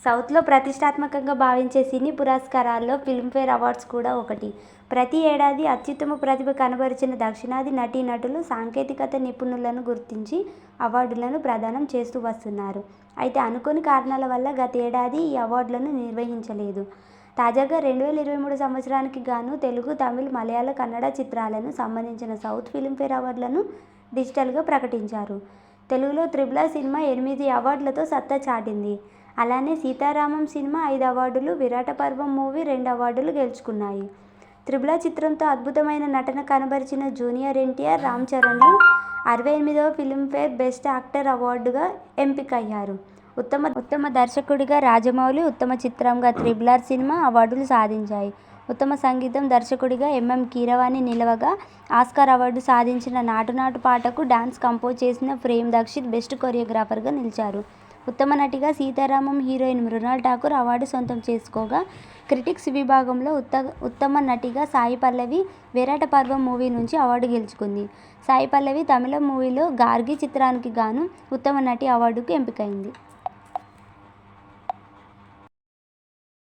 సౌత్లో ప్రతిష్టాత్మకంగా భావించే సినీ పురస్కారాల్లో ఫిల్మ్ఫేర్ అవార్డ్స్ కూడా ఒకటి. ప్రతి ఏడాది అత్యుత్తమ ప్రతిభ కనబరిచిన దక్షిణాది నటీనటులు, సాంకేతికత నిపుణులను గుర్తించి అవార్డులను ప్రదానం చేస్తూ వస్తున్నారు. అయితే అనుకోని కారణాల వల్ల గతేడాది ఈ అవార్డులను నిర్వహించలేదు. తాజాగా 2023 సంవత్సరానికి గాను తెలుగు, తమిళ్, మలయాళ, కన్నడ చిత్రాలను సంబంధించిన సౌత్ ఫిల్మ్ఫేర్ అవార్డులను డిజిటల్గా ప్రకటించారు. తెలుగులో 'త్రిబుల్ ఆర్' సినిమా 8 అవార్డులతో సత్తా చాటింది. అలానే 'సీతారామం' సినిమా 5 అవార్డులు, 'విరాట పర్వం' మూవీ 2 అవార్డులు గెలుచుకున్నాయి. 'త్రిబుల్ ఆర్' చిత్రంతో అద్భుతమైన నటన కనబరిచిన జూనియర్ ఎన్టీఆర్, రామ్ చరణ్లు 68వ ఫిల్మ్ఫేర్ బెస్ట్ యాక్టర్ అవార్డుగా ఎంపికయ్యారు. ఉత్తమ దర్శకుడిగా రాజమౌళి, ఉత్తమ చిత్రంగా 'త్రిబుల్ ఆర్' సినిమా అవార్డులు సాధించాయి. ఉత్తమ సంగీతం దర్శకుడిగా ఎం. కీరవాణి నిలవగా, ఆస్కార్ అవార్డు సాధించిన 'నాటు నాటు' పాటకు డాన్స్ కంపోజ్ చేసిన ప్రేమ్ దక్షిత్ బెస్ట్ కొరియోగ్రాఫర్గా నిలిచారు. ఉత్తమ నటిగా 'సీతారామం' హీరోయిన్ మృణాల్ ఠాకూర్ అవార్డు సొంతం చేసుకోగా, క్రిటిక్స్ విభాగంలో ఉత్తమ నటిగా సాయి పల్లవి 'విరాట పర్వం' మూవీ నుంచి అవార్డు గెలుచుకుంది. సాయి పల్లవి తమిళం మూవీలో 'గార్గి' చిత్రానికి గాను ఉత్తమ నటి అవార్డుకు ఎంపికైంది.